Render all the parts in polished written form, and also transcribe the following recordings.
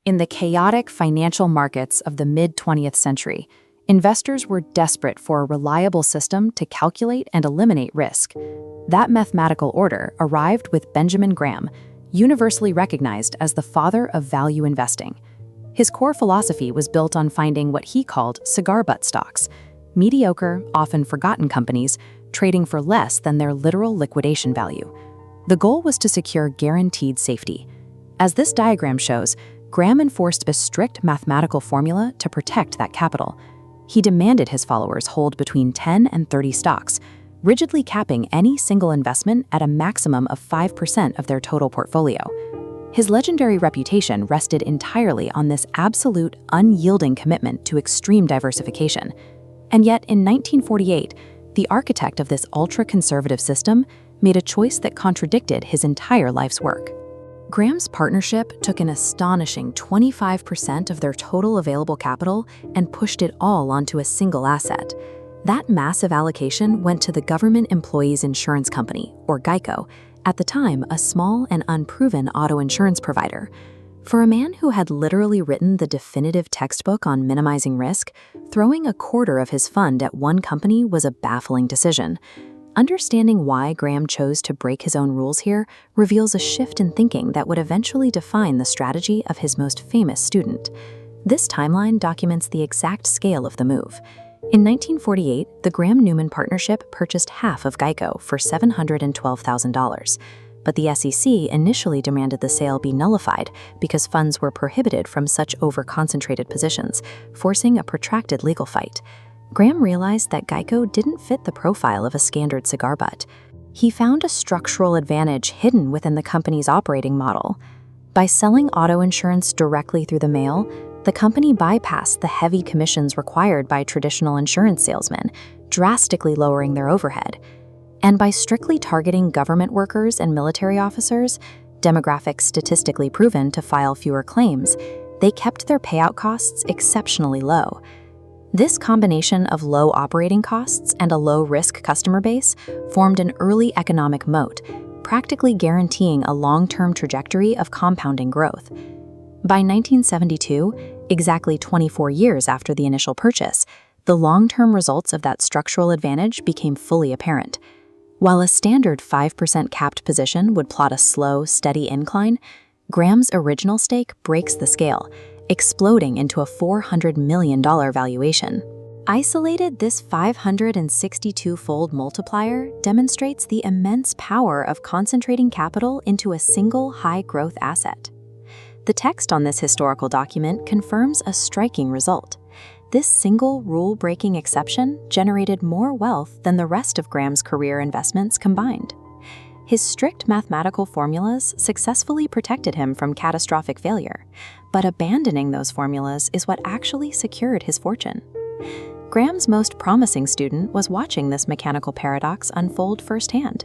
In the chaotic financial markets of the mid-20th century, investors were desperate for a reliable system to calculate and eliminate risk. That mathematical order arrived with Benjamin Graham, universally recognized as the father of value investing. His core philosophy was built on finding what he called cigar butt stocks, mediocre, often forgotten companies trading for less than their literal liquidation value. The goal was to secure guaranteed safety. As this diagram shows, Graham enforced a strict mathematical formula to protect that capital. He demanded his followers hold between 10 and 30 stocks, rigidly capping any single investment at a maximum of 5% of their total portfolio. His legendary reputation rested entirely on this absolute, unyielding commitment to extreme diversification. And yet, in 1948, the architect of this ultra-conservative system made a choice that contradicted his entire life's work. Graham's partnership took an astonishing 25% of their total available capital and pushed it all onto a single asset. That massive allocation went to the Government Employees Insurance Company, or GEICO, at the time a small and unproven auto insurance provider. For a man who had literally written the definitive textbook on minimizing risk, throwing a quarter of his fund at one company was a baffling decision. Understanding why Graham chose to break his own rules here reveals a shift in thinking that would eventually define the strategy of his most famous student. This timeline documents the exact scale of the move. In 1948, the Graham-Newman partnership purchased half of GEICO for $712,000, but the SEC initially demanded the sale be nullified because funds were prohibited from such over-concentrated positions, forcing a protracted legal fight. Graham realized that GEICO didn't fit the profile of a standard cigar butt. He found a structural advantage hidden within the company's operating model. By selling auto insurance directly through the mail, the company bypassed the heavy commissions required by traditional insurance salesmen, drastically lowering their overhead. And by strictly targeting government workers and military officers, demographics statistically proven to file fewer claims, they kept their payout costs exceptionally low. This combination of low operating costs and a low-risk customer base formed an early economic moat, practically guaranteeing a long-term trajectory of compounding growth. By 1972, exactly 24 years after the initial purchase, the long-term results of that structural advantage became fully apparent. While a standard 5% capped position would plot a slow, steady incline, Graham's original stake breaks the scale, exploding into a $400 million valuation. Isolated, this 562-fold multiplier demonstrates the immense power of concentrating capital into a single high-growth asset. The text on this historical document confirms a striking result. This single rule-breaking exception generated more wealth than the rest of Graham's career investments combined. His strict mathematical formulas successfully protected him from catastrophic failure, but abandoning those formulas is what actually secured his fortune. Graham's most promising student was watching this mechanical paradox unfold firsthand.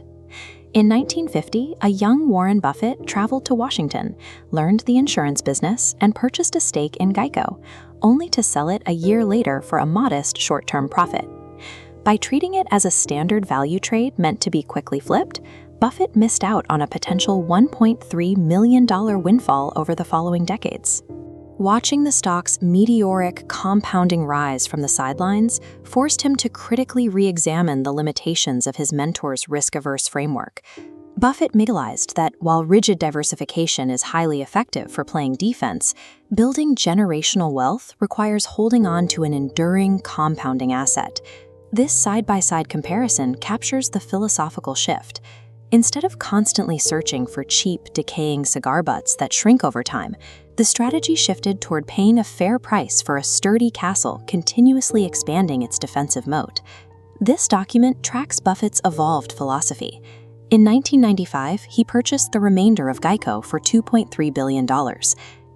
In 1950, a young Warren Buffett traveled to Washington, learned the insurance business, and purchased a stake in GEICO, only to sell it a year later for a modest short-term profit. By treating it as a standard value trade meant to be quickly flipped, Buffett missed out on a potential $1.3 million windfall over the following decades. Watching the stock's meteoric, compounding rise from the sidelines forced him to critically re-examine the limitations of his mentor's risk-averse framework. Buffett realized that while rigid diversification is highly effective for playing defense, building generational wealth requires holding on to an enduring, compounding asset. This side-by-side comparison captures the philosophical shift. Instead of constantly searching for cheap, decaying cigar butts that shrink over time, the strategy shifted toward paying a fair price for a sturdy castle continuously expanding its defensive moat. This document tracks Buffett's evolved philosophy. In 1995, he purchased the remainder of GEICO for $2.3 billion.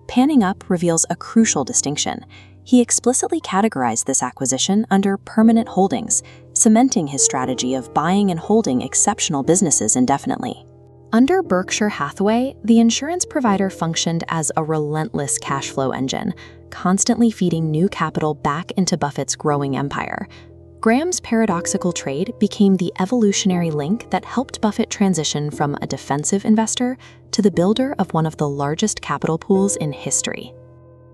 Panning up reveals a crucial distinction. He explicitly categorized this acquisition under permanent holdings, cementing his strategy of buying and holding exceptional businesses indefinitely. Under Berkshire Hathaway, the insurance provider functioned as a relentless cash flow engine, constantly feeding new capital back into Buffett's growing empire. Graham's paradoxical trade became the evolutionary link that helped Buffett transition from a defensive investor to the builder of one of the largest capital pools in history.